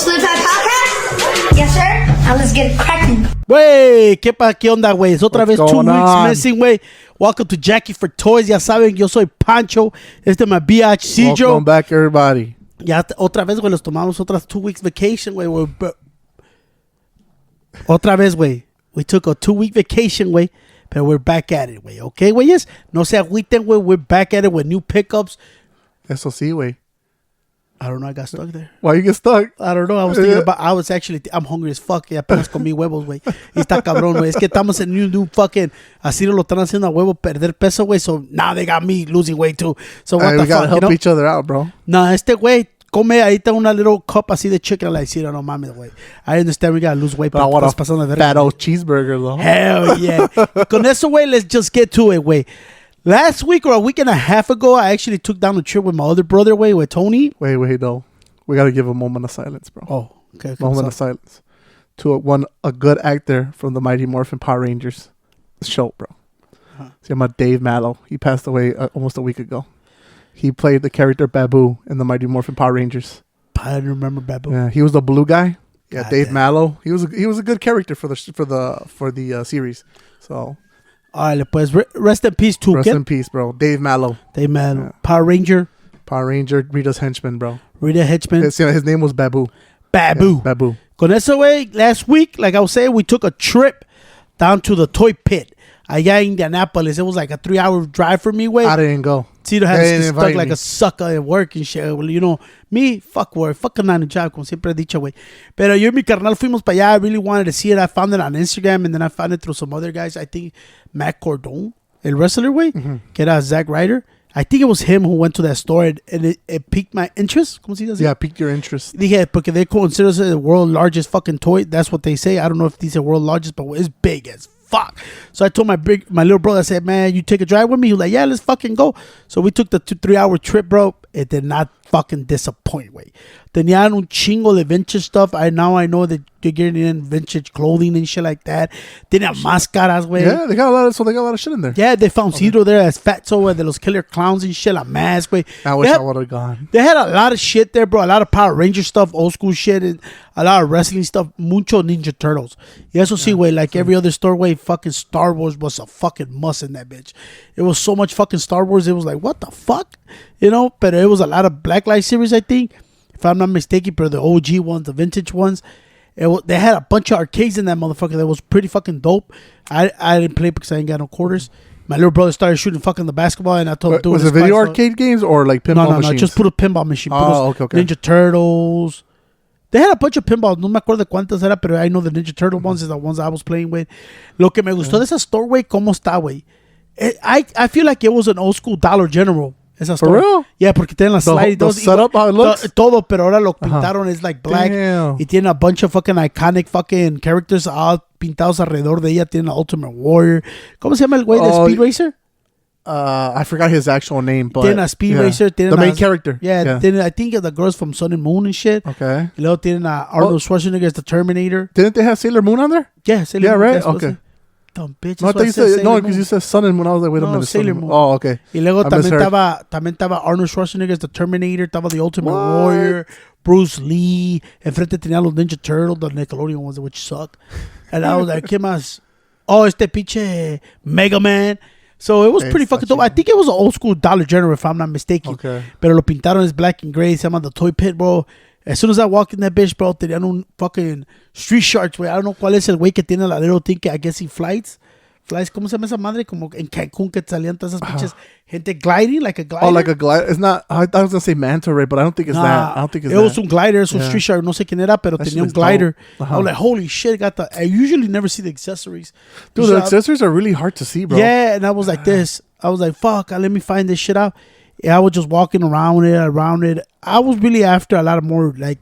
Slip That Podcast? Yes, sir. Now let's get it cracking. Wey, ¿qué onda, güey? Es otra vez 2 weeks on? missing, güey. Welcome to Jakk for Toyz. Ya saben, yo soy Pancho. Este es mi BH Welcome back, everybody. Ya otra vez, güey, los tomamos otras 2 weeks vacation, güey. Otra vez, güey. We took a 2-week vacation, güey. But we're back at it, güey. Okay, güeyes? No se agüiten, güey. We're back at it with new pickups. Eso sí, güey. I don't know. I got stuck there. Why you get stuck? I don't know. I was thinking about. I'm hungry as fuck. Y apenas comí huevos, güey. Y está cabrón, güey. Es que estamos en new fucking. Así lo están haciendo a huevo perder peso, güey. So now they got me losing weight too. So what the we gotta fuck, help each other out, bro. No, este güey come ahí está una little cup así de chicken. Like, sí, no mames, güey. I understand we gotta lose weight. But I want a pasando de fat old cheeseburger, though. Hell yeah. Con eso, güey, let's just get to it, güey. Last week or a week and a half ago, I actually took down a trip with my other brother, güey, with Tony. Wait, no. We gotta give a moment of silence, bro. Oh, okay. Moment of silence to a good actor from the Mighty Morphin Power Rangers show, bro. Se llama Dave Mallow. He passed away almost a week ago. He played the character Babu in the Mighty Morphin Power Rangers. I don't remember Babu. Yeah, he was the blue guy. Yeah, God Dave damn. Mallow. He was a good character for the series. So, All right, pues rest in peace too. rest in peace, bro. Dave Mallow. Dave Mallow. Yeah. Power Ranger. Rita's henchman, bro. Rita Hedgeman. His name was Babu. Babu. Yeah, Babu. Con eso, güey, last week, like I was saying, we took a trip down to the toy pit. Allá in Indianapolis. It was like a 3-hour drive for me, güey. I didn't go. Tito had They to didn't stuck invite like me. a sucker at work and shit. Well, you know, me, fuck work. Fuck a 9-to-5, como siempre he dicho, güey. Pero yo y mi carnal fuimos para allá. I really wanted to see it. I found it on Instagram and then I found it through some other guys. I think Matt Cordone, el wrestler, güey, que era Zack Ryder. I think it was him who went to that store and it piqued my interest. ¿Cómo se dice? Yeah, piqued your interest. Dije, porque they consider it the world's largest fucking toy. That's what they say. I don't know if these are world largest, but it's big as fuck. So I told my little brother, I said, man, you take a drive with me? He was like, yeah, let's fucking go. So we took the 3-hour trip, bro. It did not fucking disappoint, güey. Tenían un chingo de vintage stuff. Now I know that you're getting in vintage clothing and shit like that. Tenían máscaras, güey. Yeah, they got a lot of shit in there. Yeah, they found Ciro there as Fatso de los Killer Clowns and shit, a mask, güey. I wish I would have gone. They had a lot of shit there, bro. A lot of Power Ranger stuff, old school shit, and a lot of wrestling stuff. Mucho Ninja Turtles. Y eso sí, güey, like every other store, güey, fucking Star Wars was a fucking must in that bitch. It was so much fucking Star Wars. It was like, what the fuck? You know? But it was a lot of Blacklight series, I think. If I'm not mistaken, but the OG ones, the vintage ones. They had a bunch of arcades in that motherfucker that was pretty fucking dope. I didn't play because I ain't got no quarters. My little brother started shooting fucking the basketball, and I told him, Was it video arcade games or like pinball machines? No, just put a pinball machine. Okay. Ninja Turtles. They had a bunch of pinballs. No me acuerdo cuántas era, pero I know the Ninja Turtle ones is the ones I was playing with. Lo que me gustó de esa store, güey, cómo está, güey. I feel like it was an old school Dollar General. Esa store. For real? Yeah, porque tienen las slides. The setup, how it looks? Todo, pero ahora lo pintaron es like black. Damn. Y tiene a bunch of fucking iconic fucking characters all pintados alrededor de ella. Tiene a Ultimate Warrior. ¿Cómo se llama el güey de Speed Racer? I forgot his actual name, but Tiene a Speed Racer. The main character. Yeah, tiene, I think the girls from Sun and Moon and shit. Okay. Y luego tienen a Arnold Schwarzenegger as the Terminator. Didn't they have Sailor Moon on there? Yeah, Sailor Moon. Right? That's what I Okay. said. Dumb bitch. No, I thought you said because you said Sun and Moon. I was like, wait a minute. Sailor Sun Moon. Oh, okay. Y luego I también misheard. estaba Arnold Schwarzenegger as the Terminator. Estaba the Ultimate Warrior. Bruce Lee. Enfrente tenía los Ninja Turtles, the Nickelodeon ones, which suck. And I was like, ¿qué más? Oh, este pinche Mega Man. So it was pretty fucking dope. I think it was an old school Dollar General, if I'm not mistaken. Okay. Pero lo pintaron as black and gray. Se llama the Toy Pit, bro. As soon as I walked in that bitch, bro, tenían un fucking Street Sharks, güey. I don't know cuál es el güey que tiene la little thing que I guess he flies. ¿Cómo se llama esa madre? Como en Cancún que salían todas esas pinches gente gliding, like a glider. Oh, like a glider. It's not. I was gonna say manta ray, but I don't think it's that. I don't think it's it that. was un glider, es un Street Shark, no sé quién era, pero tenía un glider. I was like, holy shit, I usually never see the accessories. Dude, the accessories are really hard to see, bro. Yeah, and I was like this. I was like, fuck, let me find this shit out. And I was just walking around it. I was really after a lot of more like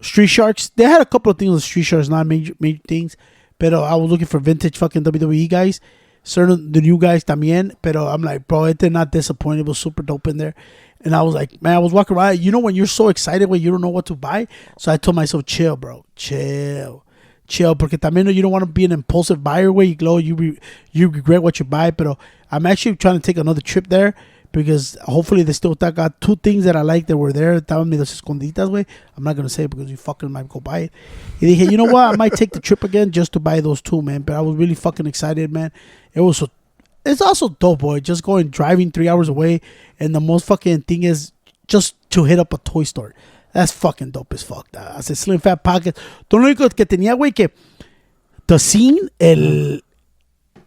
Street Sharks. They had a couple of things with Street Sharks, not major things. Pero I was looking for vintage fucking WWE guys. Certain the new guys también. Pero I'm like, bro, they're not disappointed. It was super dope in there. And I was like, man, I was walking around. You know when you're so excited when you don't know what to buy? So I told myself, chill, bro. Chill. Porque también you don't want to be an impulsive buyer where you regret what you buy. Pero I'm actually trying to take another trip there. because hopefully they still got two things that I like that were there. Estaban medio escondidas, güey. I'm not going to say it because you fucking might go buy it. Y dije, you know what? I might take the trip again just to buy those two, man. But I was really fucking excited, man. It's also dope, boy. Just driving 3 hours away. And the most fucking thing is just to hit up a toy store. That's fucking dope as fuck. Hace Slim Fat Pockets. Lo único que tenía, güey, que the scene,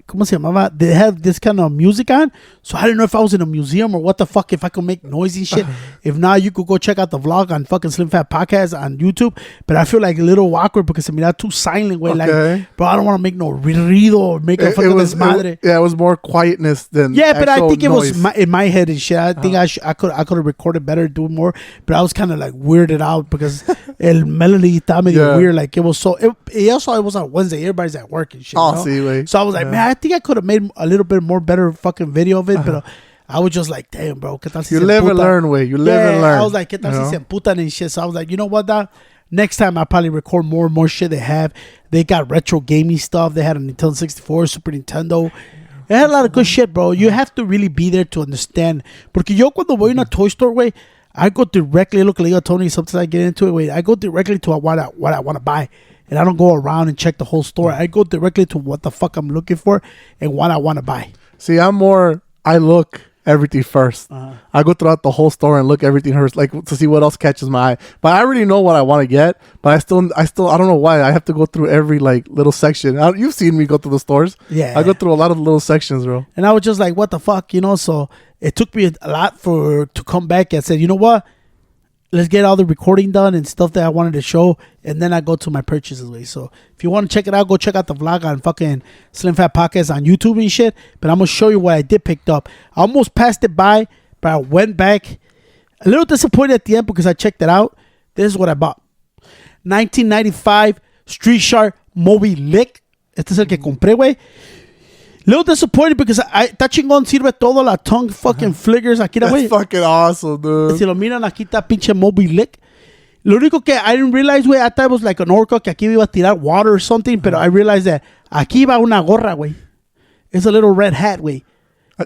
¿cómo se llamaba? They have this kind of music on. So I didn't know if I was in a museum or what the fuck, if I could make noise and shit. If not, you could go check out the vlog on fucking Slim Fat Podcast on YouTube. But I feel like a little awkward because I mean, that's too silent, way. Okay. Like, bro, I don't want to make no ruido or make a fucking desmadre. It was more quietness than but I think noise. It was in my head and shit. I think I could have recorded better, do more. But I was kind of like weirded out because el melody estaba medio weird. Like it was so. It was on Wednesday. Everybody's at work and shit. Oh, see, wait. So I was like, man, I think I could have made a little bit more better fucking video of it, but I was just like, damn, bro, ¿qué tal si you se live emputan? and learn, way. You live and learn. I was like, ¿qué tal si se emputan and shit? So I was like, you know what, dog? Next time I'll probably record more and more shit they have. They got retro gaming stuff. They had a Nintendo 64, Super Nintendo. They had a lot of good shit, bro. You have to really be there to understand. Porque yo cuando voy a una toy store, way, I go directly, look like Tony, sometimes I get into it, way. I go directly to what I want to buy. And I don't go around and check the whole store. I go directly to what the fuck I'm looking for and what I want to buy. See, I look everything first. I go throughout the whole store and look everything first, like to see what else catches my eye. But I already know what I want to get. But I still, I don't know why I have to go through every like little section. You've seen me go through the stores. Yeah, I go through a lot of the little sections, bro. And I was just like, what the fuck, you know? So it took me a lot to come back and say, you know what? Let's get all the recording done and stuff that I wanted to show, and then I go to my purchases way. So if you want to check it out, go check out the vlog on fucking Slim Fat Podcast on YouTube and shit. But I'm gonna show you what I did pick up. I almost passed it by, but I went back. A little disappointed at the end because I checked it out. This is what I bought: 1995 Street Shark Moby Lick. Este es el que compré, güey. Little disappointed because está chingón, sirve todo la tongue fucking flickers aquí, That's güey. fucking awesome, dude. Si lo miran, aquí está pinche Moby Lick. Lo único que I didn't realize, güey, I thought it was like an orca que aquí iba a tirar water or something, pero I realized that aquí va una gorra, güey. It's a little red hat, güey.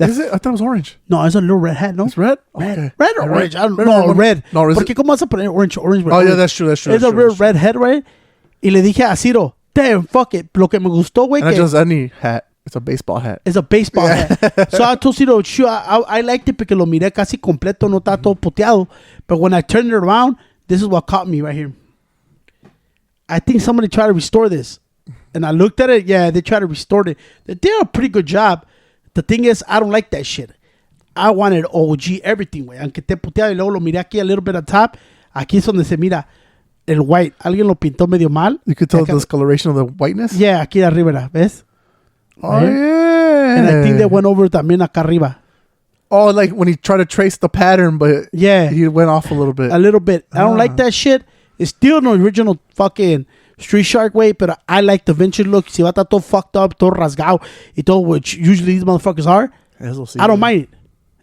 Is it? I thought it was orange. No, it's a little red hat, no? It's red? Red, Okay. red or orange? I don't Red know. or Red. No, is Porque it? ¿cómo vas a poner orange? Orange, red. Oh, yeah, orange. that's true. That's true. It's a real red hat, right? Y le dije a Ciro, damn, fuck it. Lo que me gustó, güey, Not que just any hat. It's a baseball hat. it's a baseball hat. So I told Ciro, sure, I liked it porque lo miré casi completo, no está todo puteado. But when I turned it around, this is what caught me right here. I think somebody tried to restore this. And I looked at it. Yeah, they tried to restore it. They did a pretty good job. The thing is, I don't like that shit. I wanted OG everything, güey. Aunque esté puteado y luego lo miré aquí a little bit on top. Aquí es donde se mira el white. Alguien lo pintó medio mal. You could tell the discoloration of the whiteness? Yeah, aquí arriba, ¿ves? Oh, yeah. And I think they went over también acá arriba. Oh, like when he tried to trace the pattern, but Yeah. he went off a little bit. A little bit. I don't like that shit. It's still an original fucking Street Shark way, but I like the vintage look. Si va a estar todo fucked up, todo rasgado, y todo, which usually these motherfuckers are, I don't mind it.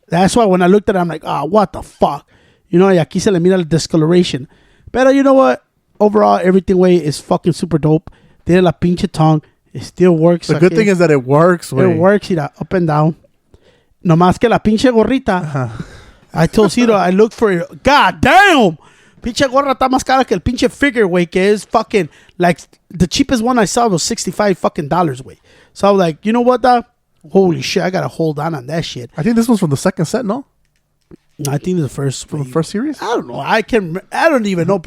That's why when I looked at it, I'm like, what the fuck? You know, y aquí se le mira el discoloration. But you know what? Overall, everything way is fucking super dope. Tiene la pinche tongue. It still works. The good thing is that it works, güey. It works, mira, up and down. No más que la pinche gorrita. I told Ciro, I looked for it. God damn! Pinche gorra está más cara que el pinche figure, güey, que is fucking, like, the cheapest one I saw was $65 fucking dollars, güey. So I was like, you know what, dog? Holy shit, I gotta hold on that shit. I think this one's from the second set, no? I think the first From the first series? I don't know. I don't even know.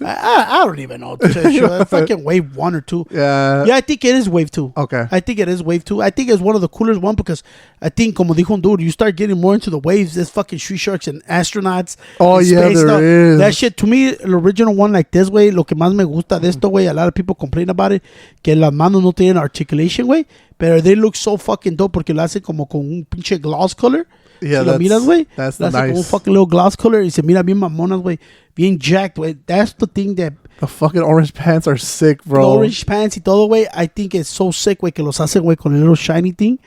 I don't even know. To tell you the truth. Fucking wave 1 or 2. Yeah. Yeah, I think it is wave 2. Okay. I think it is wave 2. I think it's one of the coolest one because I think, como dijo un dude, you start getting more into the waves. There's fucking street sharks and astronauts. Oh, and yeah, space there stuff. is. That shit, to me, the original one like this, way, lo que más me gusta de esto, way, a lot of people complain about it, que las manos no tienen articulation, way, pero they look so fucking dope porque lo hace como con un pinche gloss color. Yeah, si lo miras, güey, that's lo hace como un nice. fucking little gloss color y se mira bien mamonas, güey, bien jacked, güey. That's the thing that The fucking orange pants are sick, bro. the orange pants y todo, güey, I think it's so sick, güey, que los hace, güey, con el little shiny thing.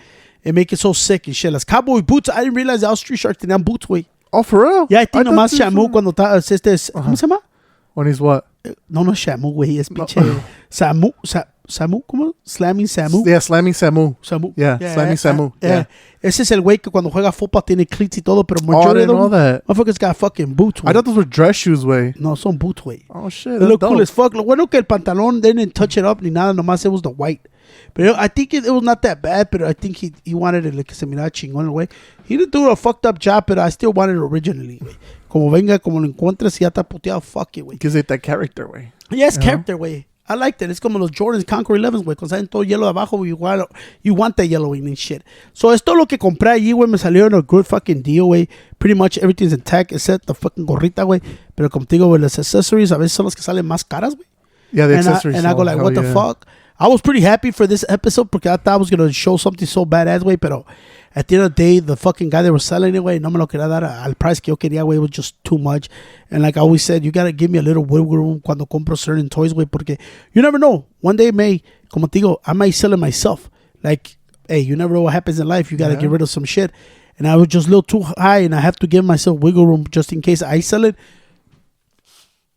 It make it so sick and shit. Las cowboy boots, I didn't realize all street sharks tenían boots, güey. Oh, for real? Yeah, I think nomás thought Shamu cuando está, ¿cómo se llama? When he's what? No, Shamu, güey, es pinche Samu, Samu, ¿cómo? Slamming Samu. Yeah, Slamming Samu. Samu. Yeah, Slamming Samu. Yeah. Ese es el güey que cuando juega fútbol tiene cleats y todo, pero Oh, I didn't know that. motherfuckers got fucking boots, güey. I thought those were dress shoes, way. No, son boots, güey. Oh, shit. They look That's cool dope. as fuck. Lo bueno que el pantalón, they didn't touch it up ni nada, nomás it was the white. But I think it was not that bad, but I think he wanted it like que se mirara chingón, güey. He didn't do a fucked up job, but I still wanted it originally, güey. Como venga, como lo encuentres y ya está puteado, fuck it, güey. Gives it that character, way. Yes, character, güey. I liked it. Es como los Jordans Concord 11s, güey. Cuando salen todo hielo de abajo, you want that yellowing and shit. So, esto lo que compré allí, güey, me salió en a good fucking deal, güey. Pretty much everything's intact except the fucking gorrita, güey. Pero como te digo, güey, las accessories a veces son las que salen más caras, güey. Yeah, the accessories. And I go like, what the fuck? I was pretty happy for this episode porque I thought I was going to show something so badass, güey. Pero at the end of the day, the fucking guy that was selling it, güey, no me lo quería dar al price que yo quería, güey. It was just too much. And like I always said, you got to give me a little wiggle room cuando compro certain toys, güey. Porque you never know. One day como te digo, I might sell it myself. Like, hey, you never know what happens in life. You got to get rid of some shit. And I was just a little too high and I have to give myself wiggle room just in case I sell it.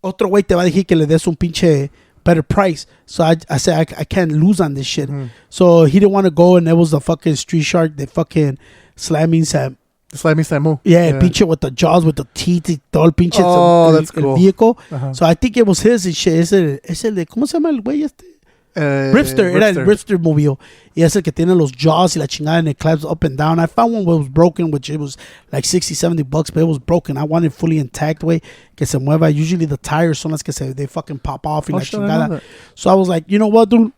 Otro güey te va a decir que le des un pinche better price. So I said I can't lose on this shit. So he didn't want to go, and it was the fucking Street Shark, the fucking Slamming Sam. Slamming Samu. Yeah, pinche with the jaws, with the teeth, y todo el pinche that's cool. el vehicle. So I think it was his and shit. Es el de, ¿cómo se llama el güey este? Ripster, era el Ripster movie. Y es el que tiene los jaws y la chingada and it claps up and down. I found one that was broken, which it was like $60-$70, but it was broken. I wanted it fully intact, way que se mueva. Usually the tires son las que they fucking pop off y la chingada. So I was like, you know what, dude?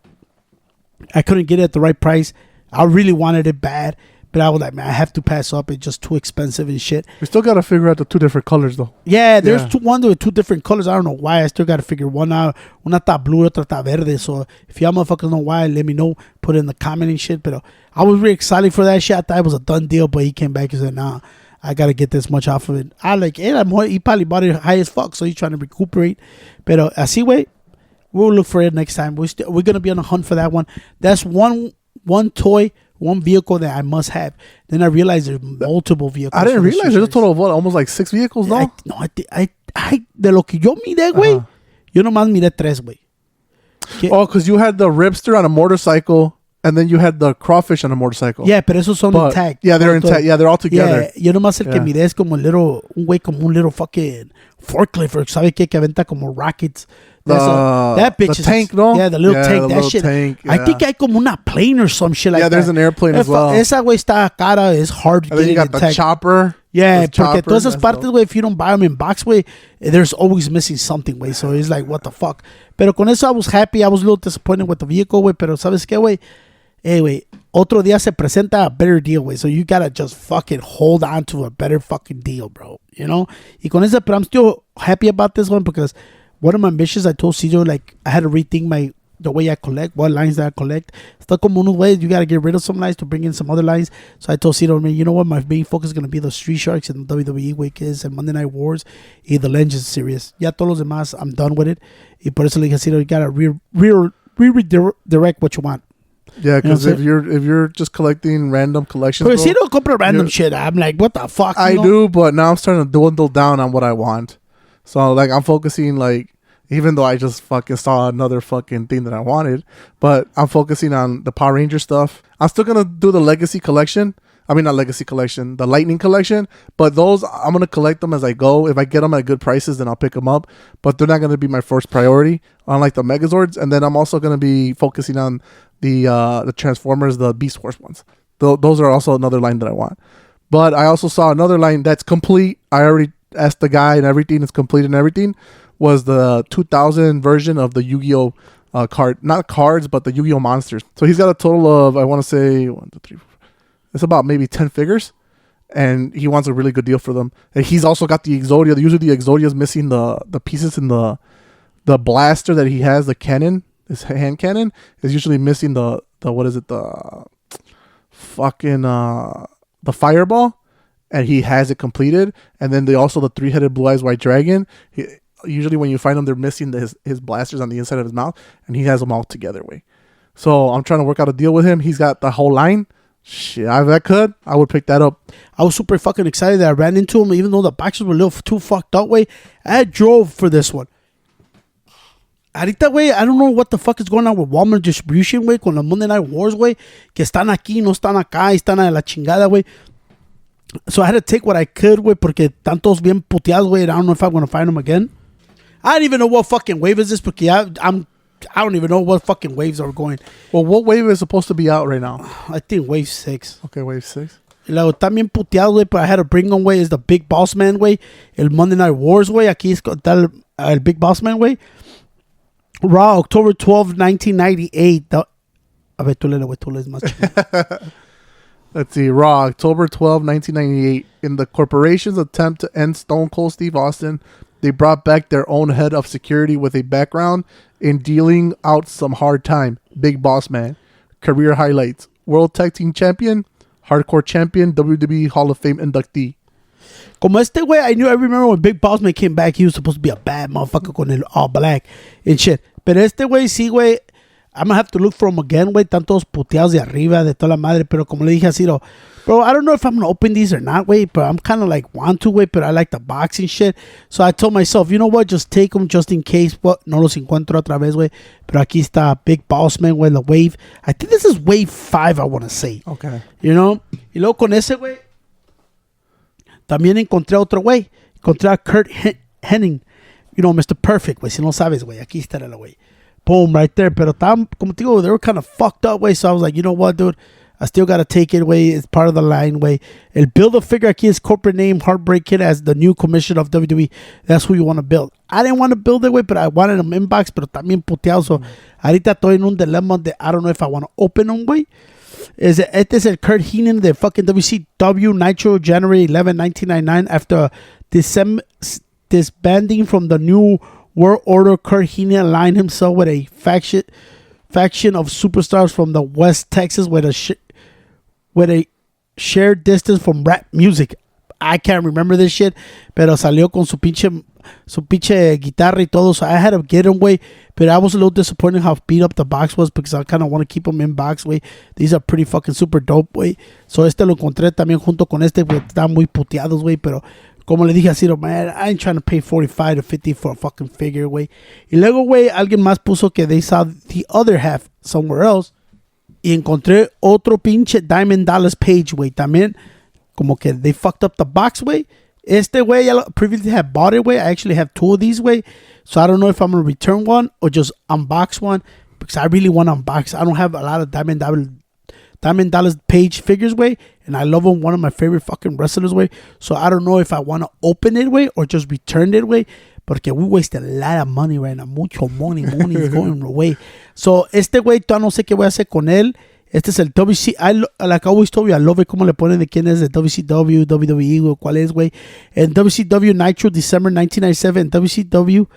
I couldn't get it at the right price. I really wanted it bad. But I was like, man, I have to pass up. It's just too expensive and shit. We still got to figure out the two different colors, though. Yeah, there's one with two different colors. I don't know why. I still got to figure one out. Una está blue, otra está verde. So if y'all motherfuckers know why, let me know. Put it in the comment and shit. But I was really excited for that shit. I thought it was a done deal. But he came back and said, nah, I got to get this much off of it. I like it. He probably bought it high as fuck. So he's trying to recuperate. But así, way, we'll look for it next time. We're going to be on a hunt for that one. That's one toy, one vehicle that I must have. Then I realized there's multiple vehicles. I didn't realize there's a total of what, almost like 6 vehicles, no? I de lo que yo miré, güey, yo nomás miré 3, güey. Oh, because you had the Ripster on a motorcycle, and then you had the Crawfish on a motorcycle. Yeah, pero esos son intact. Yeah, they're intact. Yeah, they're all together. Yeah, yo nomás el que miré es como un güey como un little fucking forklift, or ¿sabe qué? Que aventa como rockets. That bitch the tank, no? Yeah, the little tank. That shit. Tank, I think hay como una plane or some shit like that. Yeah, there's an airplane as well. Esa güey está cara. It's hard to and then you got intact. the chopper. Yeah, porque todas esas partes, güey, if you don't buy them in box, güey, there's always missing something, güey. So it's like, what the fuck. Pero con eso I was happy. I was a little disappointed with the vehicle, güey. Pero ¿sabes qué, güey? Hey, güey, otro día se presenta a better deal, güey. So you gotta just fucking hold on to a better fucking deal, bro. You know? Y con eso, but I'm still happy about this one because one of my missions, I told Cesar, like, I had to rethink the way I collect, what lines that I collect. Está como unos ways, you gotta get rid of some lines to bring in some other lines. So I told Cesar, man, you know what? My main focus is gonna be the Street Sharks and the WWE Week is and Monday Night Wars y the Legends series. Ya todos los demás, I'm done with it. Y por eso le dije, Cesar, you gotta redirect what you want. Yeah, because if you're just collecting random collections, but si no compra random shit, I'm like, what the fuck? I do, but now I'm starting to dwindle down on what I want. So like I'm focusing, like, even though I just fucking saw another fucking thing that I wanted, but I'm focusing on the Power Ranger stuff. I'm still gonna do the Legacy collection. I mean, not Legacy collection, the Lightning collection. But those, I'm gonna collect them as I go. If I get them at good prices, then I'll pick them up. But they're not gonna be my first priority, unlike the Megazords. And then I'm also gonna be focusing on the Transformers, the Beast Wars ones. Those are also another line that I want. But I also saw another line that's complete. I already asked the guy and everything is complete and everything. Was the 2000 version of the Yu-Gi-Oh not cards, but the Yu-Gi-Oh monsters. So he's got a total of, I want to say 1, 2, 3, 4. It's about maybe 10 figures, and he wants a really good deal for them. And he's also got the Exodia. Usually the Exodia is missing the pieces in the blaster that he has, the cannon, his hand cannon is usually missing the what is it, the fucking the fireball, and he has it completed. And then the 3-headed blue eyes white dragon. Usually when you find them, they're missing his blasters on the inside of his mouth, and he has them all together. So I'm trying to work out a deal with him. He's got the whole line. Shit, if I would pick that up. I was super fucking excited that I ran into him, even though the boxes were a little too fucked up. I drove for this one. Ahorita, güey, I don't know what the fuck is going on with Walmart distribution, güey, con los Monday Night Wars, güey, que están aquí, no están acá, están a la chingada, güey. So I had to take what I could, güey, porque están todos bien puteados, güey. I don't know if I'm going to find them again. I don't even know what fucking wave is this, porque I don't even know what fucking waves are going. Well, what wave is supposed to be out right now? I think wave 6. Okay, wave 6. Y luego están bien puteados, güey, but I had to bring them, güey, is the Big Boss Man, güey. El Monday Night Wars, güey. Aquí está el Big Boss Man, güey. Raw, October 12, 1998. A ver, tú léele, güey, tú lees más. Let's see. Raw, October 12, 1998. In the corporation's attempt to end Stone Cold Steve Austin, they brought back their own head of security with a background in dealing out some hard time. Big Boss Man. Career highlights. World Tag Team Champion. Hardcore Champion. WWE Hall of Fame inductee. Como este güey, I remember when Big Boss Man came back, he was supposed to be a bad motherfucker con el all black and shit. Pero este güey, sí, güey, I'm gonna have to look for him again, güey. Están todos puteados de arriba, de toda la madre. Pero como le dije a Ciro, bro, I don't know if I'm gonna open these or not, güey. But I'm kind of like, want to, güey. But I like the boxing shit. So I told myself, you know what? Just take them just in case. What? No los encuentro otra vez, güey. Pero aquí está Big Boss Man, güey. The wave. I think this is wave 5, I want to say. Okay. You know? Y luego con ese, güey, también encontré otro güey. Encontré a Kurt Hennig. You know, Mr. Perfect, güey. Si no sabes, güey. Aquí está el güey. Boom, right there. Pero como te digo, they were kind of fucked up, way. So I was like, you know what, dude? I still got to take it, way. It's part of the line, way. El Build-A-Figure aquí is corporate name, Heartbreak Kid, as the new commissioner of WWE. That's who you want to build. I didn't want to build it, way, but I wanted them inbox, pero también puteado. So ahorita estoy en un dilemma de I don't know if I want to open them, way. Este es el Kurt Hennig de fucking WCW Nitro, January 11, 1999. After disbanding from the New World Order, Kurt Hennig aligned himself with a faction of superstars from the West Texas with a shared distance from rap music. I can't remember this shit, pero salió con su pinche guitarra y todo, so I had to get him, way. But I was a little disappointed how beat up the box was because I kind of want to keep them in box, way. These are pretty fucking super dope, way. So este lo encontré también junto con este, porque están muy puteados, way, pero como le dije a Ciro, man, I ain't trying to pay 45 to 50 for a fucking figure, güey. Y luego, güey, alguien más puso que they saw the other half somewhere else. Y encontré otro pinche Diamond Dallas Page, güey. También, como que they fucked up the box, güey. Este, güey, I previously had bought it, güey. I actually have 2 of these, güey. So I don't know if I'm going to return one or just unbox one. Because I really want to unbox. I don't have a lot of Diamond Dallas Page figures, way, and I love him, one of my favorite fucking wrestlers, way. So I don't know if I want to open it, way, or just return it, way, porque we waste a lot of money right now. Mucho money is going away. So este güey, todavía no sé qué voy a hacer con él. Este es el WC. Like I always told you, I love it como le ponen de quién es de WCW, WWE, o cuál es, güey. En WCW Nitro, December 1997, WCW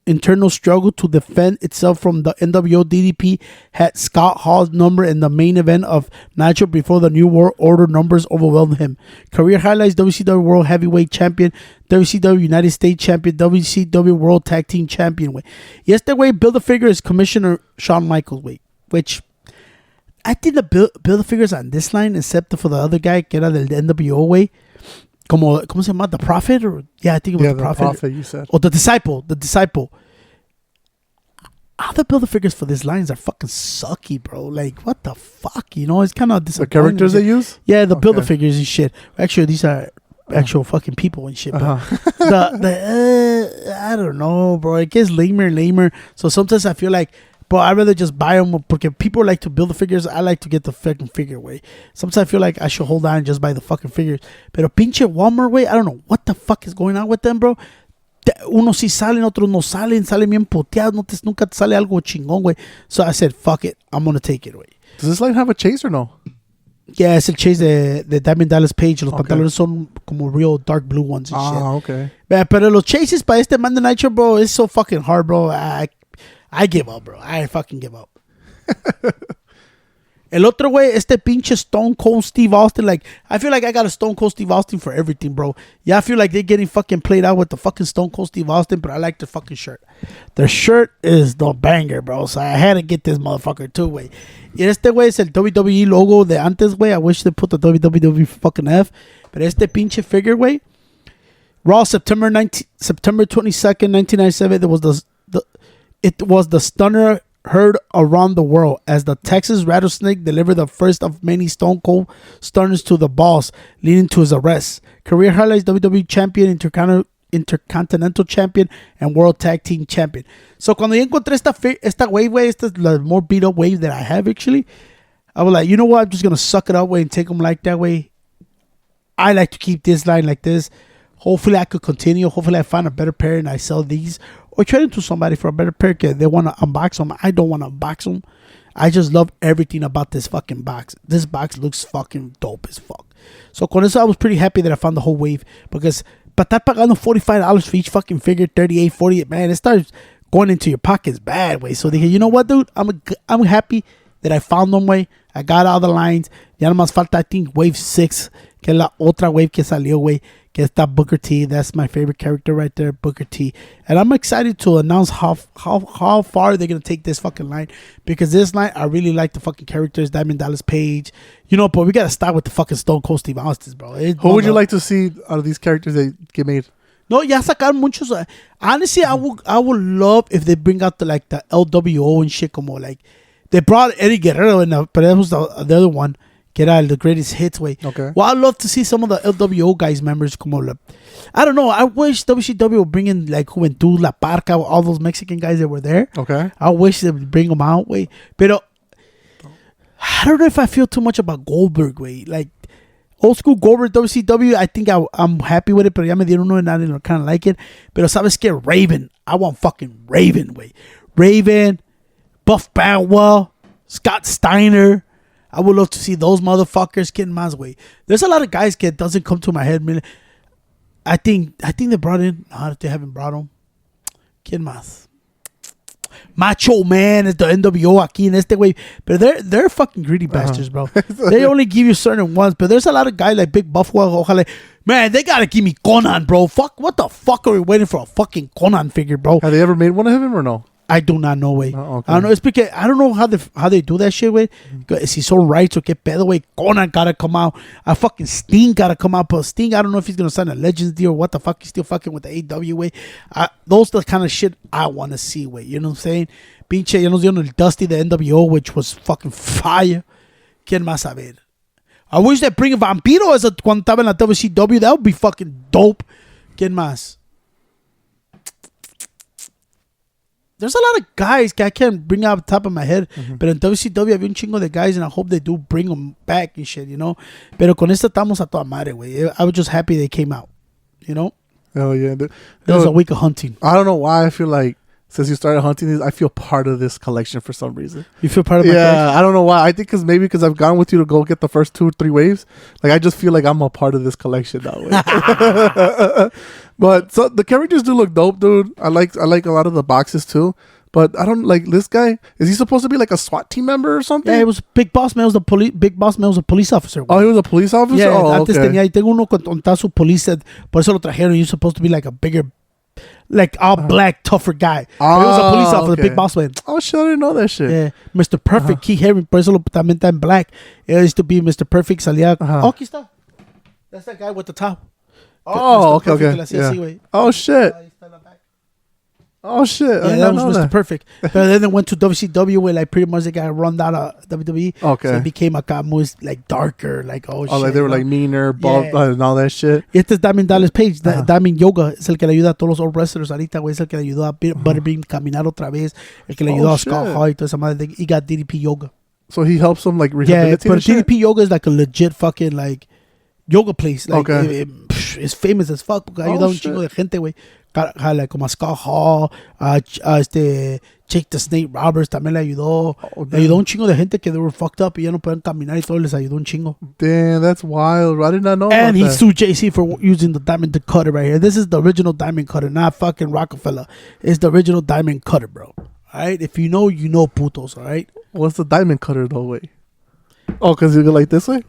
internal struggle to defend itself from the NWO. DDP had Scott Hall's number in the main event of Nitro before the New World Order numbers overwhelmed him. Career highlights: WCW World Heavyweight Champion, WCW United States Champion, WCW World Tag Team Champion. Way. Y este güey, Build-A-Figure is Commissioner Shawn Michaels, way, which I think the Build-A-Figures on this line, except for the other guy que era del NWO, way. ¿Cómo se llama? The Prophet? Or, yeah, I think it was the Prophet. You said. Or the Disciple. All the Build-A-Figures for these lines are fucking sucky, bro. Like, what the fuck? You know, it's kind of disappointing. The characters they use? Yeah, the Build-A-Figures and shit. Actually, these are actual fucking people and shit. But I don't know, bro. It gets lamer. So sometimes I feel like, bro, I'd rather just buy them because people like to build the figures. I like to get the fucking figure, way. Sometimes I feel like I should hold on and just buy the fucking figures. Pero pinche Walmart, way, I don't know what the fuck is going on with them, bro. Unos sí salen, otros no salen bien puteados. Nunca te sale algo chingón, güey. So I said, fuck it. I'm going to take it, güey. Does this line have a chase or no? Yeah, es el chase de Diamond Dallas Page. Los pantalones son como real dark blue ones and shit. Okay. Pero los chases para este Monday Nitro, bro, it's so fucking hard, bro. I give up, bro. I fucking give up. El otro güey, este pinche Stone Cold Steve Austin. Like, I feel like I got a Stone Cold Steve Austin for everything, bro. Yeah, I feel like they're getting fucking played out with the fucking Stone Cold Steve Austin, but I like their fucking shirt. Their shirt is the banger, bro. So I had to get this motherfucker too, güey. Y este güey es el WWE logo de antes, güey. I wish they put the WWE fucking F. But este pinche figure, güey. Raw, September 22nd, 1997. There was the It was the stunner heard around the world as the Texas Rattlesnake delivered the first of many Stone Cold stunners to the boss, leading to his arrest. Career highlights: WWE Champion, Intercontinental Champion, and World Tag Team Champion. So cuando yo encontré esta wave, esta is the more beat up wave that I have actually. I was like, you know what? I'm just gonna suck it up way and take them like that way. I like to keep this line like this. Hopefully I could continue. Hopefully I find a better pair and I sell these. Or trade them to somebody for a better pair because they want to unbox them. I don't want to unbox them. I just love everything about this fucking box. This box looks fucking dope as fuck. So con eso I was pretty happy that I found the whole wave. Because para estar pagando $45 for each fucking figure, 38, 40, man, it starts going into your pockets bad way. So they you know what, dude? I'm happy that I found them way. I got all the lines. Ya nomás falta, I think, wave 6. Que es la otra wave que salió, way. Que está Booker T. That's my favorite character right there, Booker T. And I'm excited to announce how far they're going to take this fucking line. Because this line, I really like the fucking characters. Diamond Dallas Page. You know, but we got to start with the fucking Stone Cold Steve Austin, bro. Who would you like to see out of these characters that get made? No, ya sacaron muchos. Honestly, I would love if they bring out the LWO and shit, como like they brought Eddie Guerrero in, but that was the other one. Que era the greatest hits way. Okay. Well, I'd love to see some of the LWO guys members como I don't know. I wish WCW would bring in like Juventud, La Parca, all those Mexican guys that were there. Okay. I wish they would bring them out way. Pero I don't know if I feel too much about Goldberg way. Like old school Goldberg WCW, I think I'm happy with it, pero ya me dieron uno and I didn't kind of like it. Pero sabes que Raven, I want fucking Raven way. Raven, Buff Bagwell, Scott Steiner. I would love to see those motherfuckers getting my way. There's a lot of guys that doesn't come to my head. Man. I think they brought in. No, they haven't brought them. ¿Quién más? Macho Man is the NWO aquí in este way. But they're fucking greedy bastards, bro. They only give you certain ones. But there's a lot of guys like Big Buffalo. Man, they gotta give me Conan, bro. Fuck, what the fuck are we waiting for a fucking Conan figure, bro? Have they ever made one of him or no? I do not know, way. Oh, okay. I don't know. It's because I don't know how they do that shit, way. Si son rights or qué pedo, way. Conan gotta come out. Fucking Sting gotta come out. But Sting, I don't know if he's gonna sign a Legends deal or what the fuck. He's still fucking with the AEW, way. Those are the kind of shit I want to see, way. You know what I'm saying? Pinche, ya nos dieron el Dusty, the NWO, which was fucking fire. ¿Quién más a ver? I wish they bring a Vampiro as cuando estaba en la WCW. That would be fucking dope. ¿Quién más? There's a lot of guys I can't bring out the top of my head. But in WCW, había un chingo de guys, and I hope they do bring them back and shit, you know? Pero con esta estamos a toda madre, güey. I was just happy they came out, you know? Oh, yeah. It was a week of hunting. I don't know why I feel like since you started hunting these, I feel part of this collection for some reason. You feel part of my collection? I don't know why. I think because I've gone with you to go get the first 2 or 3 waves. Like, I just feel like I'm a part of this collection now. But so the characters do look dope, dude. I like a lot of the boxes too. But I don't like this guy. Is he supposed to be like a SWAT team member or something? Yeah, it was Big Boss Man. Big Boss Man was a police officer. Oh, he was a police officer? Yeah, antes tenía, tengo uno con su police. Por eso lo trajeron. He was supposed to be like a bigger, like all black, tougher guy. But he was a police officer, Big Boss Man. Oh, shit, I didn't know that shit. Yeah, Mr. Perfect, Keith Haring, por eso también está en black. It used to be Mr. Perfect, salía. Oh, aquí está. That's that guy with the top. Oh, okay. Yeah. Oh, shit. Oh, shit. Yeah, that was Mr. Perfect. But then they went to WCW where like pretty much they got run out of WWE. Okay. So it became a kind more like darker, like shit. Like they were like meaner, bald, and all that shit. Este es Diamond Dallas Page. Diamond Yoga es el que le ayuda a todos los old wrestlers ahorita, güey. Es el que le ayudó a Butterbean caminar otra vez. El que le ayudó a Scott Hall y toda esa madre. He got DDP Yoga. So he helps them like rehabilitate. Yeah, but DDP Yoga is like a legit fucking like yoga place. Like it's famous as fuck. Porque ayuda a un chingo de gente, güey. Like como a Scott Hall, Jake the Snake Roberts también le ayudó. Le ayudó un chingo de gente que they were fucked up y ya no pueden caminar y todo les ayudó un chingo. Damn, that's wild. I did not know. And he sued JC for using the diamond cutter right here. This is the original diamond cutter, not fucking Rockefeller. It's the original diamond cutter, bro. All right, if you know, you know, putos. All right. What's the diamond cutter though? Wait. Oh, because you go like this way.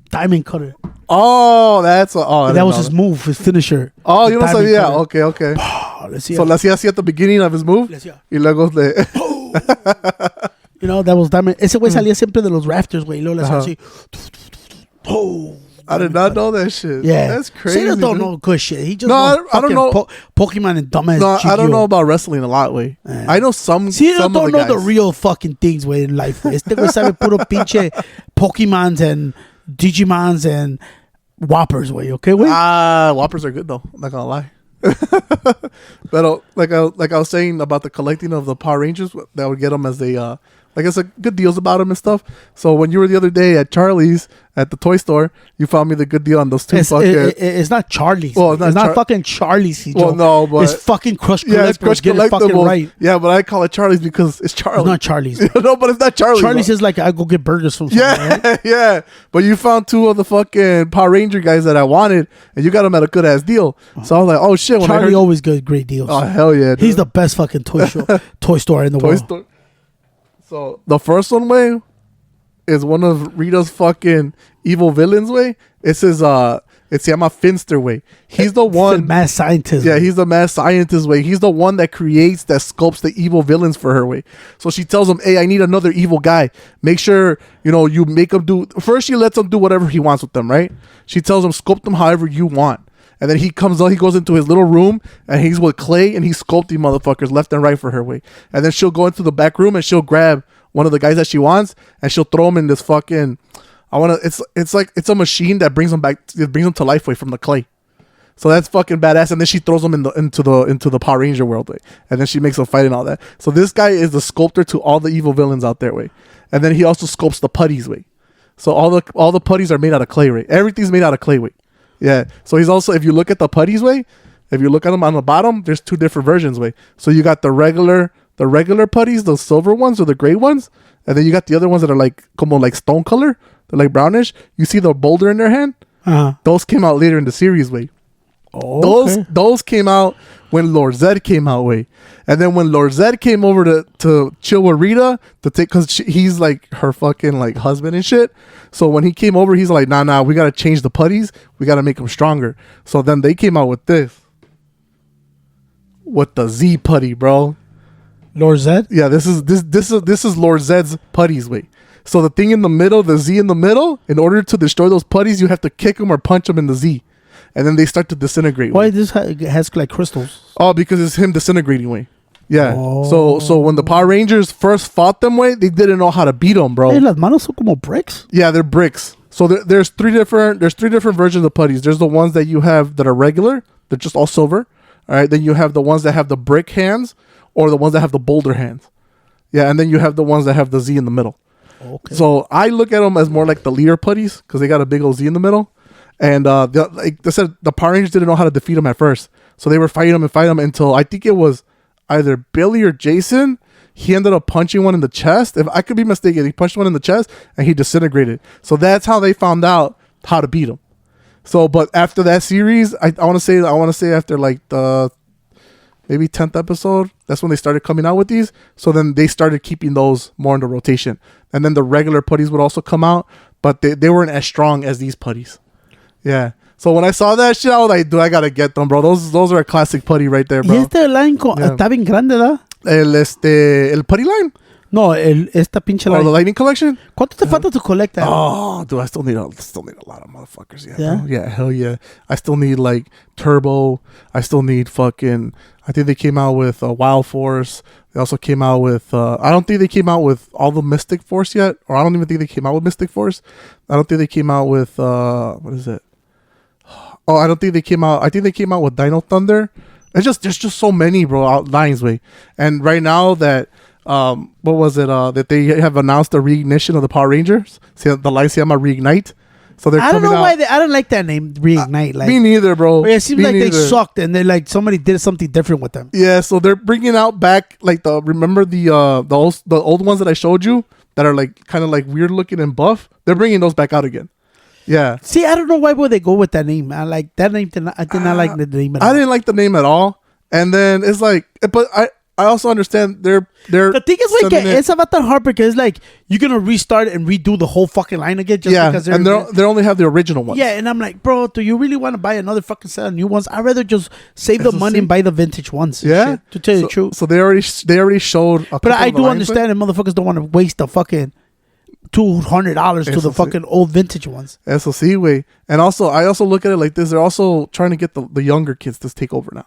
Diamond cutter. Oh, that was his move, his finisher. Oh, you know what? Yeah, okay. Let's see. So let's see at the beginning of his move. Let's see. Y luego you know, that was diamond. Ese güey salía siempre de los rafters, güey. Y luego le hacía así. I did not know that shit. Yeah, that's crazy. Sailor don't dude. know good shit. He just No, knows I don't know. Pokemon and dumbass. No, I don't Yu-Gi-Oh. know about wrestling a lot, way. I know some. See, some don't of know the guys. real fucking things, way in life. Wey. Este güey sabe puro pinche Pokemons and Digimons and Whoppers, way. Okay, way. Whoppers are good though. I'm not gonna lie. But like I was saying about the collecting of the Power Rangers, that would get them as they like it's a good deals about them and stuff. So when you were the other day at Charlie's at the toy store, you found me the good deal on those two fucking. It's not Charlie's. Well, it's not fucking Charlie's. Well, no, but it's fucking Crush Collectibles. Yeah, it's Crush Get it fucking Collectibles. right. Yeah, but I call it Charlie's because it's Charlie. It's not Charlie's. No, but it's not Charlie's. Charlie's is like I go get burgers from. Yeah, right? yeah. But you found two of the fucking Power Ranger guys that I wanted, and you got them at a good ass deal. So I was like, oh shit. When Charlie always gets great deals. Oh hell yeah! Dude. He's the best fucking toy store in the world. Store. So the first one way is one of Rita's fucking evil villains way. It says it's Yama Finster way. He's the one mad scientist. Yeah, he's the mad scientist way. He's the one that creates, that sculpts the evil villains for her way. So she tells him, hey, I need another evil guy. Make sure, you make him do first. She lets him do whatever he wants with them, right? She tells him, sculpt them however you want. And then he comes out, he goes into his little room and he's with clay and he's sculpting motherfuckers left and right for her way. And then she'll go into the back room and she'll grab one of the guys that she wants and she'll throw him in this fucking, it's a machine that brings him back, it brings him to life way from the clay. So that's fucking badass. And then she throws him into the Power Ranger world way. And then she makes him fight and all that. So this guy is the sculptor to all the evil villains out there way. And then he also sculpts the putties way. So all the putties are made out of clay way. Everything's made out of clay way. Yeah. So he's also, if you look at the putties way, if you look at them on the bottom, there's two different versions way. So you got the regular putties, those silver ones or the gray ones, and then you got the other ones that are like stone color. They're like brownish. You see the boulder in their hand? Uh-huh. Those came out later in the series way. Oh, okay. Those came out when Lord Zed came out way. And then when Lord Zed came over to chill with Rita to take, because he's like her fucking like husband and shit. So when he came over, he's like, nah, we got to change the putties. We got to make them stronger. So then they came out with this. With the Z putty, bro. Lord Zed? Yeah, this is Lord Zed's putties way. So the thing in the middle, the Z in the middle, in order to destroy those putties, you have to kick them or punch them in the Z. And then they start to disintegrate. Why this has like crystals? Oh, because it's him disintegrating way. Yeah. Oh. So when the Power Rangers first fought them way, they didn't know how to beat them, bro. Hey, las manos son como bricks. Yeah, they're bricks. So there's three different versions of putties. There's the ones that you have that are regular, they're just all silver. All right. Then you have the ones that have the brick hands, or the ones that have the boulder hands. Yeah, and then you have the ones that have the Z in the middle. Okay. So I look at them as more like the leader putties because they got a big old Z in the middle. And like they said, the Power Rangers didn't know how to defeat them at first. So they were fighting them until I think it was either Billy or Jason. He ended up punching one in the chest. If I could be mistaken, he punched one in the chest and he disintegrated. So that's how they found out how to beat him. So, but after that series, I want to say after like the maybe 10th episode, that's when they started coming out with these. So then they started keeping those more in the rotation. And then the regular putties would also come out, but they weren't as strong as these putties. Yeah. So when I saw that shit, I was like, dude, I gotta get them, bro. Those are a classic putty right there, bro. Y este line está bien grande, ¿verdad? El putty line? No, esta pinche line. Oh, the Lightning Collection? ¿Cuánto te falta to collect that? Oh, dude, I still need a lot of motherfuckers. Yeah, bro. Yeah, hell yeah. I still need like Turbo. I still need fucking. I think they came out with Wild Force. They also came out with. I don't think they came out with all the Mystic Force yet, or I don't even think they came out with Mystic Force. I don't think they came out with what is it? Oh, I don't think they came out. I think they came out with Dino Thunder. There's just so many, bro, lines way. And right now that what was it? That they have announced the reignition of the Power Rangers. See, the line se llama Reignite. So they're I don't know out. why I don't like that name, Reignite. Like, me neither, bro. It seems like they sucked, and they like somebody did something different with them. Yeah, so they're bringing out back like remember the old ones that I showed you that are like kind of like weird looking and buff. They're bringing those back out again. Yeah. See, I don't know why would they go with that name. I like that name. I did not like the name at all. I didn't like the name at all. And then it's like, but I also understand they're the thing is like it's about that hard because like you're gonna restart and redo the whole fucking line again just because and they only have the original ones. Yeah, and I'm like, bro, do you really want to buy another fucking set of new ones? I'd rather just save the money and buy the vintage ones. Yeah, shit, to tell you the truth. So they already showed. But I do understand that motherfuckers don't want to waste the fucking $200 to the fucking old vintage ones. Eso sí, güey. And also, I also look at it like this. They're also trying to get the younger kids to take over now.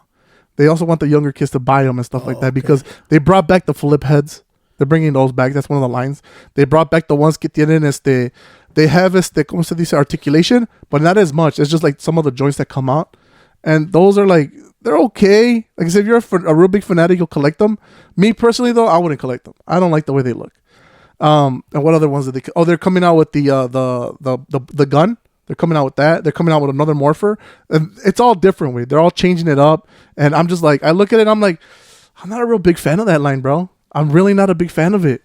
They also want the younger kids to buy them and stuff like that because they brought back the flip heads. They're bringing those back. That's one of the lines. They brought back the ones que tienen they have como se dice, articulation, but not as much. It's just like some of the joints that come out. And those are like, they're okay. Like I said, if you're a real big fanatic, you'll collect them. Me personally, though, I wouldn't collect them. I don't like the way they look. And what other ones did they? Oh, they're coming out with the gun. They're coming out with that. They're coming out with another morpher. And it's all different way. They're all changing it up. And I'm just like, I look at it, I'm like, I'm not a real big fan of that line, bro. I'm really not a big fan of it.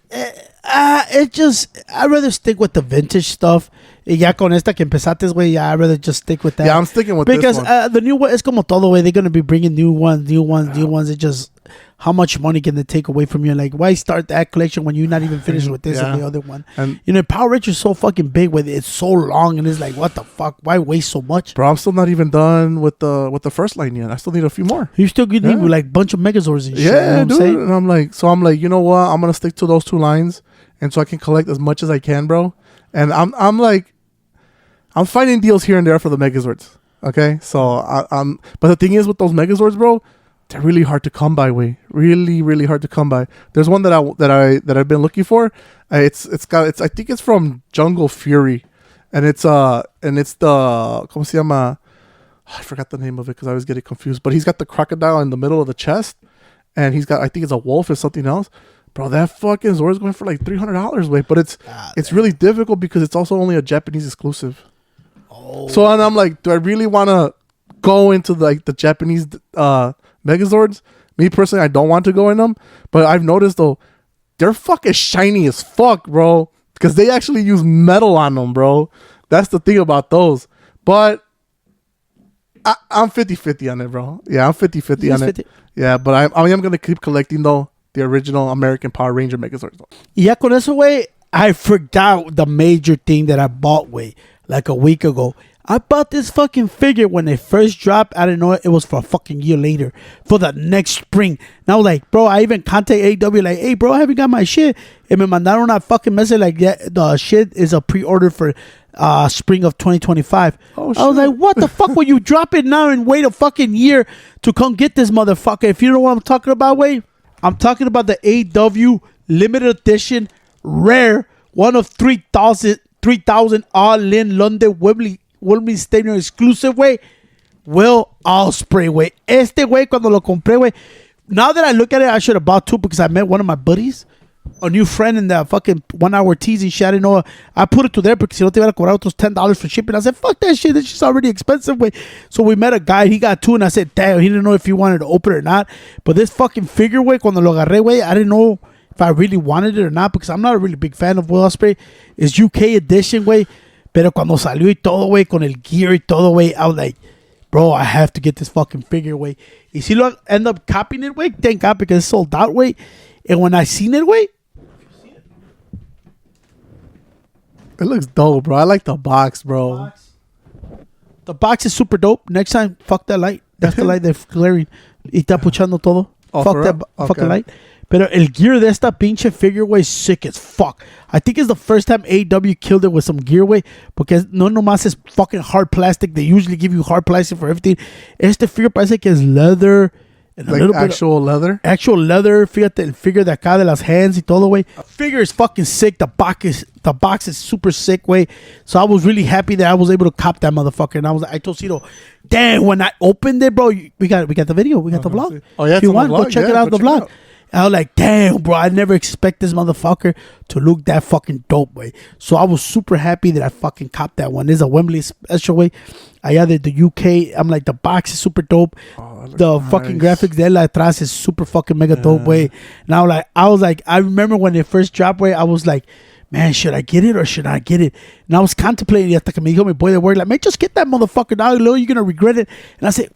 I'd rather stick with the vintage stuff. Y ya con esta que empezaste, güey, I'd rather just stick with that. Yeah, I'm sticking with because this one. The new one is como todo, way. They're going to be bringing new ones. It just, how much money can they take away from you? Like, why start that collection when you're not even finished with this and the other one? And Power Rangers is so fucking big with it. It's so long and it's like, what the fuck? Why waste so much? Bro, I'm still not even done with the first line yet. I still need a few more. You still need like a bunch of Megazords and shit. Yeah, dude. And I'm like, you know what? I'm gonna stick to those two lines, and so I can collect as much as I can, bro. And I'm like, I'm finding deals here and there for the Megazords. Okay, so but the thing is with those Megazords, bro, they're really hard to come by. Way really, really hard to come by. There's one that I've been looking for. I think it's from Jungle Fury, and it's the ¿cómo se llama? I forgot the name of it because I always get it confused. But he's got the crocodile in the middle of the chest, and he's got, I think it's a wolf or something else. Bro, that fucking Zord is going for like $300, wait. But it's really difficult because it's also only a Japanese exclusive. Oh. So and I'm like, do I really want to go into like the Japanese Megazords? Me personally, I don't want to go in them. But I've noticed though, they're fucking shiny as fuck, bro. Because they actually use metal on them, bro. That's the thing about those. But I'm 50-50 on it, bro. Yeah, I'm 50-50 on it. Yeah, but I am going to keep collecting, though, the original American Power Ranger Megazords, though. Yeah, con eso, güey, I forgot the major thing that I bought, güey, like a week ago. I bought this fucking figure when it first dropped. I didn't know it was for a fucking year later, for the next spring. And I was like, bro, I even contacted AEW, like, hey, bro, I haven't got my shit. And me mandaron una fucking message like, yeah, the shit is a pre-order for spring of 2025. Oh, shit. I was like, what the fuck will you drop it now and wait a fucking year to come get this motherfucker? If you know what I'm talking about, wait, I'm talking about the AEW limited edition rare, one of 3,000 all-in London Wembley Stadium exclusive, way. Will Osprey, way. Este way, cuando lo compré, way. Now that I look at it, I should have bought two because I met one of my buddies, a new friend in that fucking 1 hour teasing shit. I didn't know. I put it to there because si no te iban a cobrar otros $10 for shipping. I said, fuck that shit. This shit's already expensive, way. So we met a guy. He got two, and I said, damn, he didn't know if he wanted to open it or not. But this fucking figure, way, cuando lo agarré, way, I didn't know if I really wanted it or not because I'm not a really big fan of Will Osprey. It's UK edition, way. Pero cuando salió y todo, güey, con el gear y todo, güey, I was like, bro, I have to get this fucking figure, güey. Y si lo end up copying it, güey, thank God, because it's sold out, güey. And when I seen it, güey, it looks dope, bro. I like the box, bro. The box is super dope. Next time, fuck that light. That's the light that's glaring. Y está puchando todo. Oh, fuck that fucking light. Pero el gear de esta pinche figure, güey, sick as fuck. I think it's the first time AEW killed it with some gear, güey. Because no nomás es fucking hard plastic. They usually give you hard plastic for everything. Este figure parece que es leather. And like a little actual leather? Actual leather. Fíjate el figure de acá de las hands y todo, güey. Figure is fucking sick. The box is super sick, güey. So I was really happy that I was able to cop that motherfucker. And I told Cito, damn, when I opened it, bro, we got the video. We got the vlog. Oh, yeah, if you want, go check it out on the vlog. I was like, damn, bro, I never expect this motherfucker to look that fucking dope, way. So I was super happy that I fucking copped that one. It's a Wembley special, way. Allá de the UK, I'm like, the box is super dope. The nice. Fucking graphics de la atrás is super fucking mega dope, way. And I was like, I remember when it first dropped, way, I was like, man, should I get it or should I get it? And I was contemplating, hasta que me dijo mi boy de work, like, man, just get that motherfucker now, you're gonna regret it. And I said,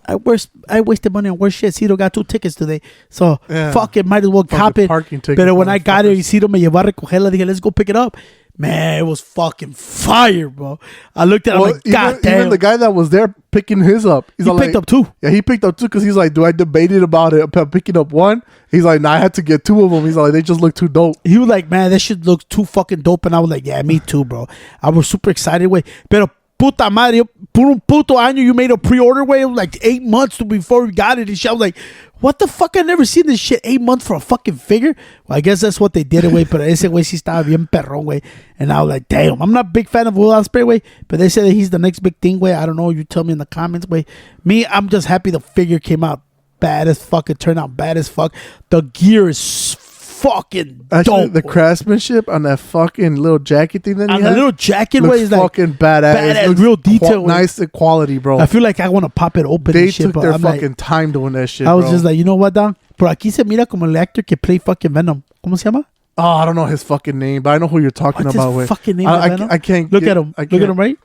I wasted money on worse shit. Cito got 2 tickets today. So, fuck it. Might as well cop it. But when I got it, Cito me llevó a recogerla. Dije, let's go pick it up. Man, it was fucking fire, bro. I looked at him like, God damn. Even the guy that was there picking his up. He picked up 2. Yeah, he picked up 2 because he's like, do I debated about it picking up 1? He's like, nah, I had to get 2 of them. He's like, they just look too dope. He was like, man, that shit looks too fucking dope. And I was like, yeah, me too, bro. I was super excited, way. Pero puta madre, por un puto año you made a pre-order, way. It was like 8 months before we got it and shit. I was like, what the fuck? I never seen this shit. 8 months for a fucking figure. Well, I guess that's what they did, way. But ese way sí estaba bien perrón, way. And I was like, damn, I'm not a big fan of Will Osprey, way. But they said that he's the next big thing, way. I don't know. You tell me in the comments, way. Me, I'm just happy the figure came out bad as fuck. It turned out bad as fuck. The gear is fucking Actually, dope. the craftsmanship on that fucking little jacket thing that he on had, the little jacket, way, looks is like fucking badass. It looks real detail. nice and quality, bro. I feel like I want to pop it open. They and shit, took but their I'm fucking like, time doing that shit, I was bro. just like, you know what, Don? Por aquí se mira como el actor que play fucking Venom. ¿Cómo se llama? Oh, I don't know his fucking name, but I know who you're talking What's about. his With fucking name? I can't Look at him. I Look at him, right?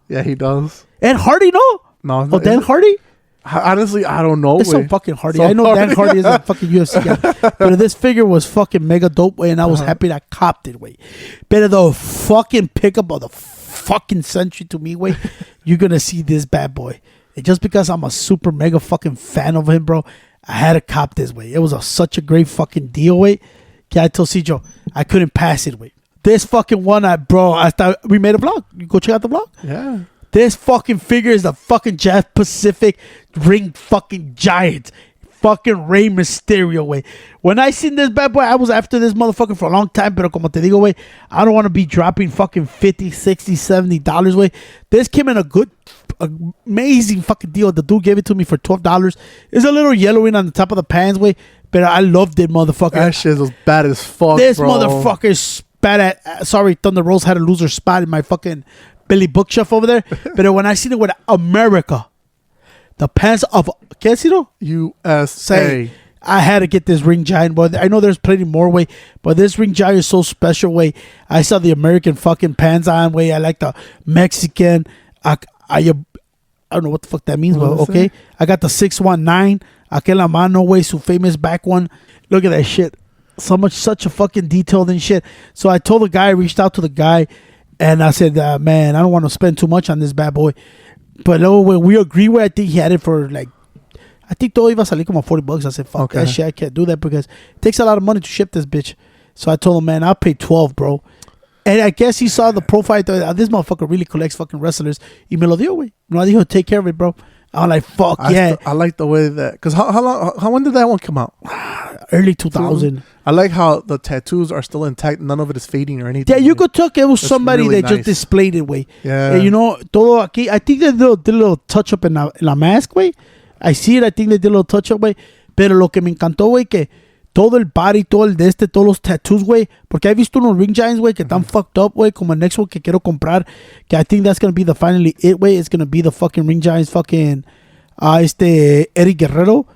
Yeah, he does. Ed Hardy, no? No, Oh, Dan Hardy? honestly, I don't know. It's so way. fucking Hardy. So I know Hardy. Dan Hardy is a fucking UFC guy. But this figure was fucking mega dope, way, and I was happy that I copped it, way. But the fucking pickup of the fucking century to me, way, you're going to see this bad boy. And just because I'm a super mega fucking fan of him, bro, I had to cop this, way. It was such a great fucking deal, way. Okay, I told Cijo, I couldn't pass it, way. This fucking one, I thought we made a vlog. You go check out the vlog. Yeah. This fucking figure is the fucking Jazz Pacific ring fucking giant. Fucking Rey Mysterio, way. When I seen this bad boy, I was after this motherfucker for a long time. Pero como te digo, way, I don't want to be dropping fucking $50, $60, $70, way. This came in a good, amazing fucking deal. The dude gave it to me for $12. It's a little yellowing on the top of the pants, way. But I loved it, motherfucker. That shit was bad as fuck, This bro. motherfucker's spat at. Sorry, Thunder Rose had to lose her spot in my fucking Billy Bookshelf over there. But when I seen it with America, the pants of Quesiro, USA. I had to get this ring giant, boy. I know there's plenty more, way, but this ring giant is so special, way. I saw the American fucking pants on, way. I like the Mexican. I don't know what the fuck that means, but okay. I got the 619. Aquel la mano, way, su famous back one. Look at that shit. Such a fucking detailed and shit. So I told the guy, I reached out to the guy, and I said, man, I don't want to spend too much on this bad boy. But when we agree with, I think he had it for like, I think todo iba a salir como $40. I said, fuck that shit. I can't do that because it takes a lot of money to ship this bitch. So I told him, man, I'll pay 12, bro. And I guess he saw the profile. This motherfucker really collects fucking wrestlers. Y me lo dio, güey. Me lo dijo, take care of it, bro. I'm like, fuck yeah. I like the way that, because when did that one come out? Early 2000. I like how the tattoos are still intact. None of it is fading or anything. Yeah, you could talk. It was That's somebody really that just nice. displayed it, way. Yeah. You know, todo aquí. I think they did a little touch up in la mask, way. I see it. I think they did a little touch up, way. Pero lo que me encantó, güey, que todo el body, todo el de este, todos los tattoos, güey. Porque he visto unos ring giants, güey, que están fucked up, güey. Como el next one que quiero comprar. Que I think that's going to be the finally it, güey. It's going to be the fucking ring giants, fucking Eddie Guerrero.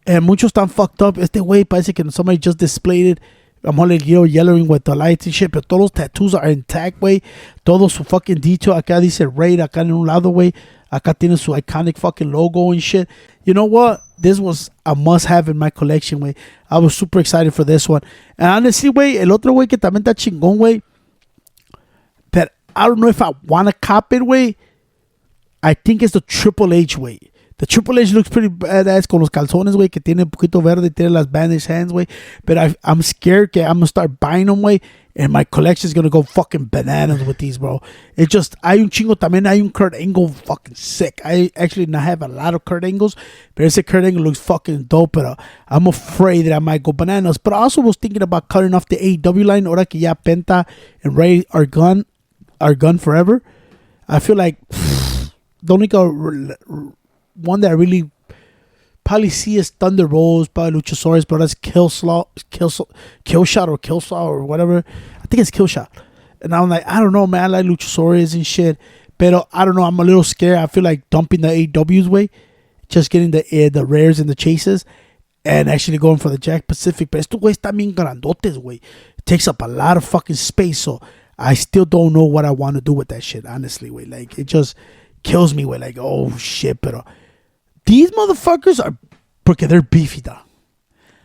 And muchos están fucked up. Este güey parece que somebody just displayed it. I'm only yellowing with the lights and shit. Pero todos los tattoos are intact, güey. Todo su fucking detail. Acá dice Raid, acá en un lado, güey. Acá tiene su iconic fucking logo and shit. You know what? This was a must-have in my collection, güey. I was super excited for this one. And honestly, güey, el otro güey que también está chingón, güey, that I don't know if I want to cop it, güey. I think it's the Triple H, güey. The Triple H looks pretty badass con los calzones, güey, que tiene un poquito verde, tiene las bandaged hands, güey. But I'm scared que I'm going to start buying them, güey. And my collection is going to go fucking bananas with these, bro. It's just, hay un chingo también, hay un Kurt Angle fucking sick. I actually not have a lot of Kurt Angles, but ese Kurt Angle looks fucking dope, but I'm afraid that I might go bananas. But I also was thinking about cutting off the AEW line, ahora que ya Penta and Ray are gone forever. I feel like the only one that I really probably see is Thunder Rose, probably Luchasaurus, but that's Killshot or whatever. I think it's Killshot. And I'm like, I don't know, man. I like Luchasaurus and shit. But I don't know. I'm a little scared. I feel like dumping the AW's way. Just getting the rares and the chases. And actually going for the Jakk Pacific. But estos güeyes están bien grandotes, güey. It takes up a lot of fucking space. So I still don't know what I want to do with that shit, honestly, güey. Like, it just kills me, güey. Like, oh, shit. Pero these motherfuckers are, porque they're beefy, dog.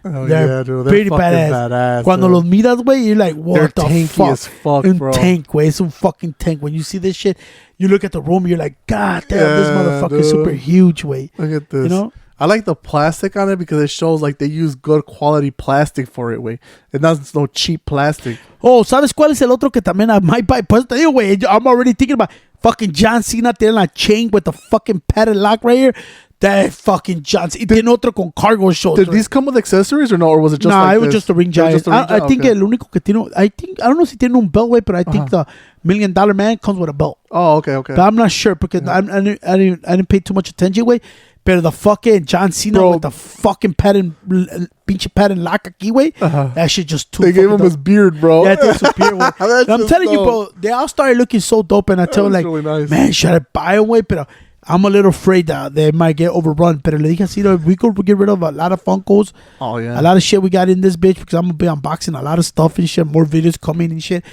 Oh, They're yeah, dude. They're pretty fucking badass. Cuando dude. los miras, güey, you're like, what They're the tanky fuck? as fuck, Un bro. tank, güey. It's a fucking tank. When you see this shit, you look at the room, you're like, God damn, this Yeah, motherfucker is dude. super huge, güey. Look at this. You know? I like the plastic on it because it shows like they use good quality plastic for it, way. It's not no cheap plastic. Oh, ¿sabes cuál es el otro que también I might buy? Pues te digo, güey, I'm already thinking about fucking John Cena tiene la chain with the fucking padded lock right here. That fucking John Cena. Y tiene otro con cargo shorts. Did these come with accessories or no? Or was it just like it was this? just a ring It was giant. just a ring I think okay. el único que tiene, I don't know si tiene un belt, güey, but I think the $1 Million Man comes with a belt. Oh, okay, okay. But I'm not sure because I didn't pay too much attention, güey. Pero the fucking John Cena Bro. with the fucking pinche pattern lock aquí, güey. That shit just too They gave fucking him his dope. beard, bro. Yeah, that's his beard, güey. That's I'm just telling you, dope. bro, they all started looking so dope, and I tell was like, really nice. man, should I buy them, güey? Pero I'm a little afraid that they might get overrun. Pero le dije así, we could get rid of a lot of Funkos. Oh, yeah. A lot of shit we got in this bitch because I'm gonna be unboxing a lot of stuff and shit. More videos coming and shit.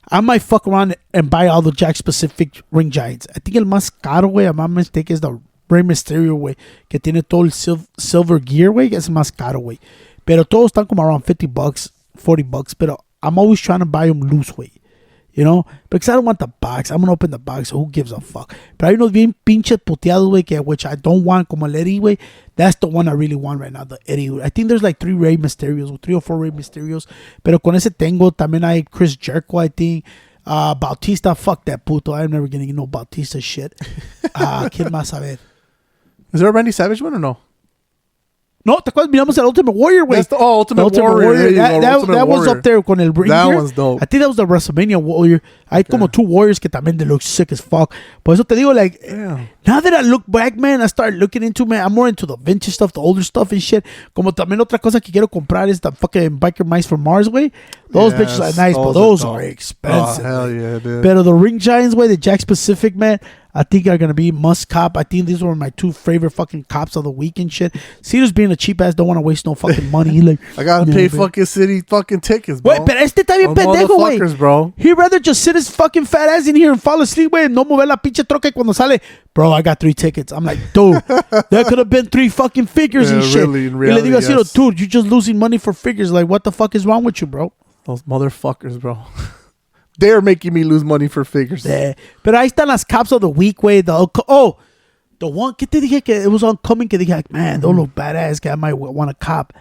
I might fuck around and buy all the Jakk specific ring giants. I think el más caro, güey, I'm not mistaken, is the Rey Mysterio, güey, que tiene todo el silver gear, güey, es más caro, güey. Pero todos están como around $50, $40. Pero I'm always trying to buy them loose, güey. You know? Because I don't want the box. I'm gonna open the box, so who gives a fuck? Pero hay unos bien pinches puteados, güey, which I don't want, como el Eddie, güey. That's the one I really want right now, the Eddie. I think there's like 3 Rey Mysterios, or 3 or 4 Rey Mysterios. Pero con ese tengo, también hay Chris Jericho, I think. Bautista, fuck that puto. I'm never gonna get no Bautista shit. ¿Quién más a ver? Is there a Randy Savage one or no? No, ¿te acuerdas? Miramos el Ultimate Warrior, güey. That's the Ultimate The Warrior. There you go, That Ultimate was Warrior. up there con el ring That gear. one's dope. I think that was the WrestleMania Warrior. Hay como 2 Warriors que también they look sick as fuck. Por eso te digo, like, Damn. now that I look back, man, I start looking into, man, I'm more into the vintage stuff, the older stuff and shit. Como también otra cosa que quiero comprar is the fucking Biker Mice from Mars, güey. Those bitches are nice, but those are dope. expensive. Oh, hell güey. yeah, dude. Pero the ring giants, way the Jakk specific, man, I think are gonna be must cop. I think these were my 2 favorite fucking cops of the week and shit. Cedar's being a cheap ass, don't want to waste no fucking money. He like, I gotta you know, pay man. fucking city fucking tickets, bro. Wait, pero este está bien Those pendejo, güey. motherfuckers, bro. He'd rather just sit his fucking fat ass in here and fall asleep, güey, no mover la pinche troca y cuando sale, bro, I got 3 tickets. I'm like, dude, that could have been 3 fucking figures and Yeah, shit. really, in Y le digo reality, así, yes. dude, you're just losing money for figures. Like, what the fuck is wrong with you, bro? Those motherfuckers, bro. They're making me lose money for figures. Yeah. Pero ahí están las cops of the week, güey. The one que te dije que it was oncoming que dije, like, man, those look badass, que I might want a cop.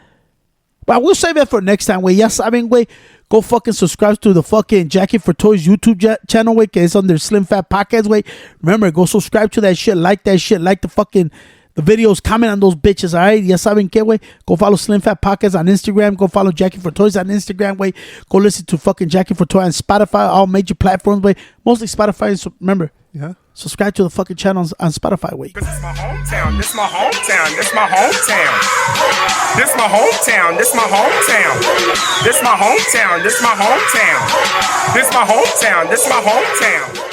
But we'll save that for next time, güey. Ya saben, güey. Go fucking subscribe to the fucking Jackie for Toys YouTube channel, güey, que es under Slim Fat Podcast, güey. Remember, go subscribe to that shit, like the fucking the videos, comment on those bitches, all right? Ya saben qué, güey. Go follow Slim Fat Podcast on Instagram. Go follow Jackie for Toys on Instagram, güey. Go listen to fucking Jackie for Toys on Spotify, all major platforms, güey. Mostly Spotify, so remember. Yeah. Subscribe to the fucking channels on Spotify, wait. This is my hometown, this my hometown, this my hometown. This my hometown, this my hometown. This my hometown, this my hometown. This my hometown, this my hometown.